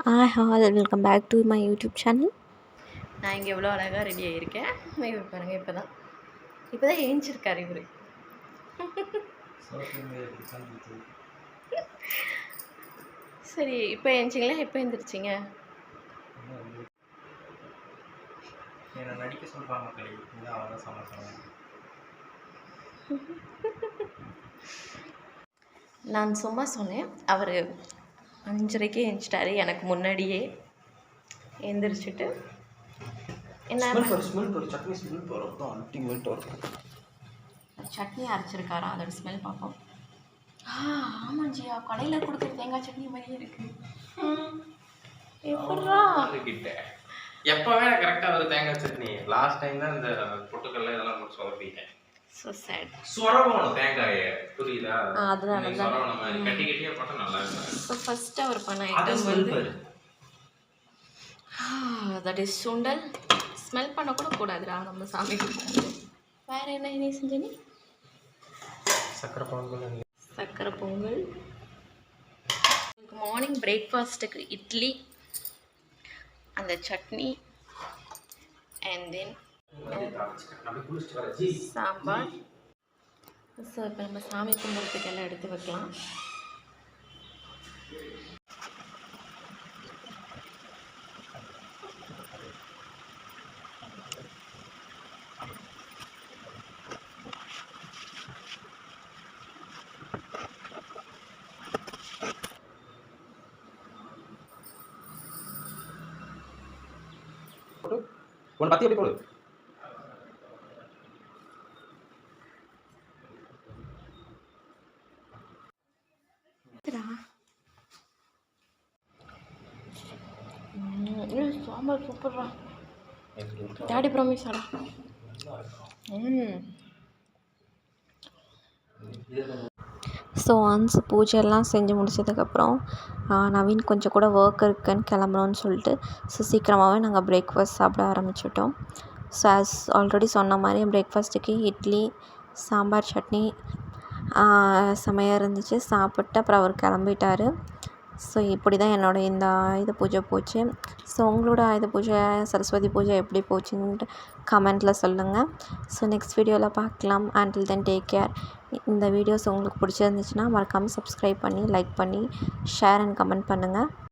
Hi all, welcome back to my YouTube channel. நான் இங்கே எவ்வளோ அழகாக ரெடி ஆகியிருக்கேன். இவர் பாருங்கள் இப்போ தான் ஏஞ்சிருக்காரு இவர். சரி, இப்போ ஏஞ்சிங்களா? எப்போ எழுந்திரிச்சிங்க? நடிக்க சொல்கிறாங்க. நான் சும்மா சொன்னேன். அவர் 5:30க்கு எழுந்திரிச்சிட்டாரு, எனக்கு முன்னாடியே எழுந்திரிச்சிட்டு என்ன சட்னி அரைச்சிருக்காரா, அதோட ஸ்மெல் பார்ப்போம். ஆமாம் ஜியா, கடையில் கொடுக்குற தேங்காய் சட்னி மாதிரியே இருக்குது. எப்படா எப்போவே கரெக்டாக ஒரு தேங்காய் சட்னி. லாஸ்ட் டைம் தான் இந்த பொட்டுக்கல்ல இதெல்லாம் போட்டு சொதப்பிட்டேன். So sad. சொரவணும் தேங்காயை, புரியுதா? அதனால சொரவணும் மாதிரி கட்டி கட்டியாக போட்டால் நல்லா இருக்கும். ஸோ ஃபஸ்ட்டு அவர் பண்ண ஐட்டம் வந்து தட் இஸ் சுண்டல். ஸ்மெல் பண்ணக்கூட கூடாதுடா நம்ம சாமி கும்பிடுறது. வேறு என்ன இனி செஞ்ச நீ? சக்கரை பொங்கல். சக்கரை பொங்கல். மார்னிங் பிரேக்ஃபாஸ்ட்டுக்கு இட்லி, அந்த chutney, and then sambar. So இப்போ நம்ம சாமி கும்பிட்றதுக்கு எல்லாம் எடுத்து வைக்கலாம். ஒன்று பத்தி எப்படி போடு. சாம்பார் சூப்பர்ரா. டாடி ப்ராமிஸ் ஆடா. ஸோ ஒன்ஸ் பூஜையெல்லாம் செஞ்சு முடிச்சதுக்கப்புறம் நவீன் கொஞ்சம் கூட ஒர்க் இருக்குன்னு கிளம்பணும்னு சொல்லிட்டு சீக்கிரமாகவே நாங்கள் பிரேக்ஃபாஸ்ட் சாப்பிட ஆரம்பிச்சிட்டோம். ஸோ ஆஸ் ஆல்ரெடி சொன்ன மாதிரி பிரேக்ஃபாஸ்ட்டுக்கு இட்லி, சாம்பார், சட்னி செமையாக இருந்துச்சு. சாப்பிட்டு அப்புறம் அவர் கிளம்பிட்டார். ஸோ இப்படி தான் என்னோடய இந்த ஆயுத பூஜை போச்சு. ஸோ உங்களோட ஆயுத பூஜை, சரஸ்வதி பூஜை எப்படி போச்சுன்ட்டு கமெண்ட்டில் சொல்லுங்கள். ஸோ நெக்ஸ்ட் வீடியோவில் பார்க்கலாம். Until then take care. இந்த வீடியோஸ் உங்களுக்கு பிடிச்சிருந்துச்சுன்னா மறக்காமல் சப்ஸ்கிரைப் பண்ணி, லைக் பண்ணி, ஷேர் அண்ட் கமெண்ட் பண்ணுங்கள்.